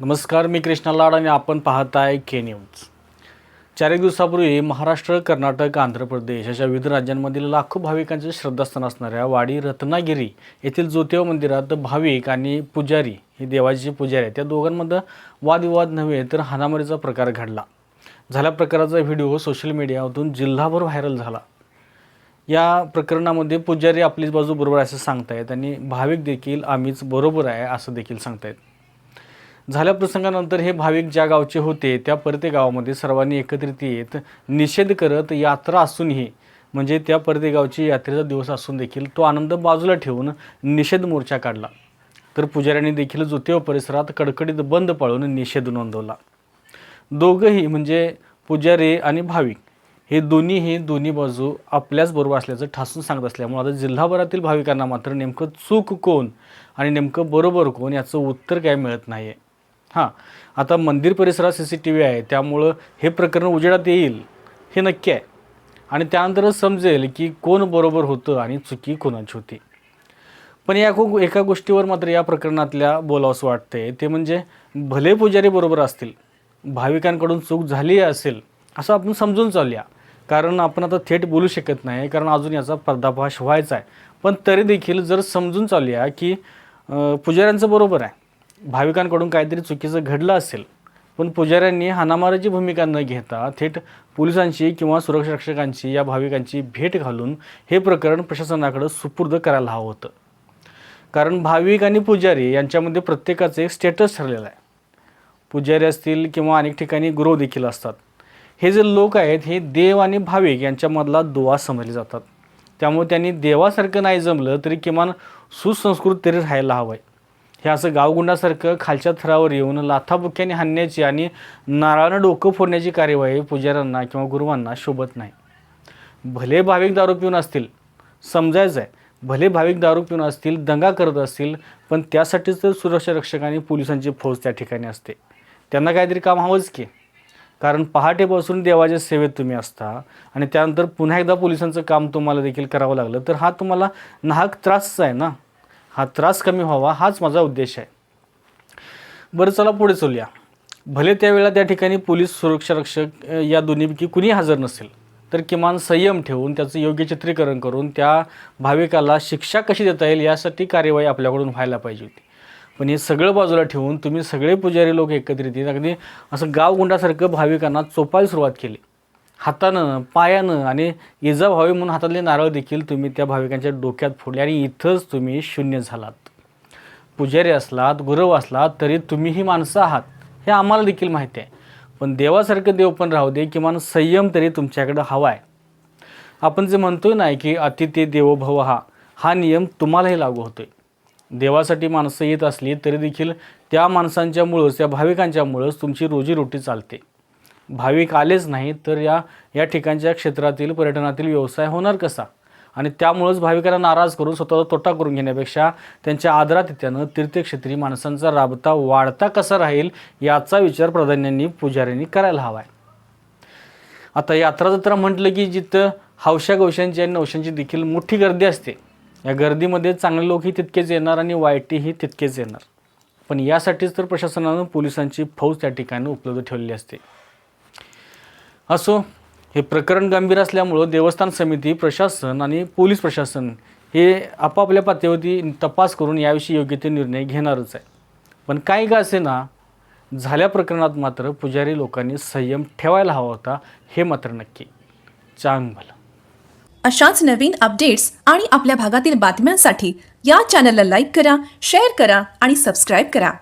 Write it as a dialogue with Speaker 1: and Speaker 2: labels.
Speaker 1: नमस्कार, मी कृष्णा लाड आणि आपण पाहताय के न्यूज। 4 दिवसापूर्वी महाराष्ट्र, कर्नाटक, आंध्र प्रदेश अशा विविध राज्यांमधील लाखो भाविकांचे श्रद्धास्थान असणाऱ्या वाडी रत्नागिरी येथील ज्योतिबा मंदिरात भाविक आणि पुजारी हे देवाचे पुजारी आहेत, त्या दोघांमध्ये वादविवाद नव्हे तर हाणामारीचा प्रकार घडला। झाल्या प्रकाराचा व्हिडिओ सोशल मीडियावरून जिल्हाभर व्हायरल झाला। या प्रकरणामध्ये पुजारी आपलीच बाजू बरोबर असं सांगतायत आणि भाविक देखील आम्हीच बरोबर आहे असं देखील सांगतायत। झाल्या प्रसंगानंतर हे भाविक ज्या गावचे होते त्या परते गावामध्ये सर्वांनी एकत्रित येत निषेध करत यात्रा असूनही म्हणजे त्या परते गावची यात्रेचा दिवस असून देखील तो आनंद बाजूला ठेवून निषेध मोर्चा काढला। तर पुजाऱ्यांनी देखील ज्योतिबा परिसरात कडकडीत बंद पाळून निषेध नोंदवला। दोघंही म्हणजे पुजारी आणि भाविक हे दोन्ही बाजू आपल्याच बरोबर असल्याचं ठासून सांगत असल्यामुळे आता जिल्हाभरातील भाविकांना मात्र नेमकं चूक कोण आणि नेमकं बरोबर कोण याचं उत्तर काय मिळत नाही। आता मंदिर परिसरात CCTV आहे, त्यामुळं हे प्रकरण उजेडात येईल हे नक्की आहे आणि त्यानंतरच समजेल की कोण बरोबर होतं आणि चुकी कोणाची होती। पण एका गोष्टीवर मात्र या प्रकरणातल्या बोलावंसं वाटतंय, ते म्हणजे भले पुजारी बरोबर असतील, भाविकांकडून चूक झाली असेल असं आपण समजून चालूया, कारण आपण आता थेट बोलू शकत नाही, कारण अजून याचा पर्दाफाश व्हायचा आहे। पण तरी देखील जर समजून चालूया की पुजाऱ्यांचं बरोबर आहे, भाविकांकडून काहीतरी चुकीचं घडलं असेल, पण पुजाऱ्यांनी हाणामारीची भूमिका न घेता थेट पोलिसांची किंवा सुरक्षा रक्षकांची या भाविकांची भेट घालून हे प्रकरण प्रशासनाकडे सुपूर्द करायला हवं होतं। कारण भाविक आणि पुजारी यांच्यामध्ये प्रत्येकाचं एक स्टेटस ठरलेलं आहे। पुजारी असतील किंवा अनेक ठिकाणी गुरु देखील असतात। हे जे लोक आहेत हे देव आणि भाविक यांच्यामधला दुवा समजले जातात, त्यामुळे त्यांनी देवासारखं नाही जमलं तरी किमान सुसंस्कृत तरी राहायला हवं आहे। हे असं गावगुंडासारखं खालच्या थरावर येऊन लाथाबुक्क्याने हाणण्याची आणि नारळानं डोकं फोडण्याची कार्यवाही पुजाऱ्यांना किंवा गुरुवांना शोभत नाही। भले भाविक दारू पिऊन असतील, समजायचं आहे, भले भाविक दारू पिऊन असतील, दंगा करत असतील, पण त्यासाठीच तर सुरक्षा रक्षक आणि पोलिसांची फौज त्या ठिकाणी असते। त्यांना काहीतरी काम हवंच की, कारण पहाटेपासून देवाच्या सेवेत तुम्ही असता आणि त्यानंतर पुन्हा एकदा पोलिसांचं काम तुम्हाला देखील करावं लागलं तर हा तुम्हाला नाहक त्रासच आहे ना। हा त्रास कमी व्हावा हाच माझा उद्देश आहे। बरं, चला पुढे चलूया। भले त्यावेळेला त्या ठिकाणी पोलीस, सुरक्षा रक्षक या दोन्हीपैकी कुणी हजर नसेल, तर किमान संयम ठेवून त्याचं योग्य चित्रीकरण करून त्या भाविकाला शिक्षा कशी देता येईल यासाठी कार्यवाही आपल्याकडून व्हायला पाहिजे होती। पण हे सगळं बाजूला ठेवून तुम्ही सगळे पुजारी लोक एकत्रित येत अगदी असं गावगुंडासारखं भाविकांना चोपायला सुरुवात केली, हातानं, पायानं, आणि इजा व्हावी म्हणून हातातले नारळ देखील तुम्ही त्या भाविकांच्या डोक्यात फोडले आणि इथंच तुम्ही शून्य झालात। पुजारी असलात, गुरु असलात तरी तुम्हीही माणसं आहात हे आम्हाला देखील माहिती आहे, पण देवासारखं देव पण राहू दे, किमान संयम तरी तुमच्याकडे हवा आहे। आपण जे म्हणतोय ना की अतिथी देवो भव, हा नियम तुम्हालाही लागू होतोय। देवासाठी माणसं येत असली तरी देखील त्या माणसांच्यामुळंच, त्या भाविकांच्यामुळंच तुमची रोजीरोटी चालते। भाविक आलेच नाही तर या ठिकाणच्या क्षेत्रातील पर्यटनातील व्यवसाय होणार कसा? आणि त्यामुळेच भाविकांना नाराज करून स्वतःचा तोटा करून घेण्यापेक्षा त्यांच्या आदरातिथ्यानं तीर्थक्षेत्री माणसांचा राबता वाढता कसा राहील याचा विचार प्राधान्याने पुजाऱ्यांनी करायला हवा आहे। आता यात्रा जत्रा म्हटलं की जिथं हौशा गौशांची आणि नवशांची देखील मोठी गर्दी असते, या गर्दीमध्ये चांगले लोकही तितकेच येणार आणि वाईटही तितकेच येणार। पण यासाठीच तर प्रशासनानं पोलिसांची फौज त्या ठिकाणी उपलब्ध ठेवलेली असते। असो, हे प्रकरण गंभीर असल्यामुळं देवस्थान समिती, प्रशासन आणि पोलीस प्रशासन हे आपापल्या पातळीवरती तपास करून याविषयी योग्य ते निर्णय घेणारच आहे। पण काही का असेना, झाल्या प्रकरणात मात्र पुजारी लोकांनी संयम ठेवायला हवा होता हे मात्र नक्की। चांग भलं।
Speaker 2: अशाच नवीन अपडेट्स आणि आपल्या भागातील बातम्यांसाठी या चॅनलला लाईक करा, शेअर करा आणि सबस्क्राईब करा।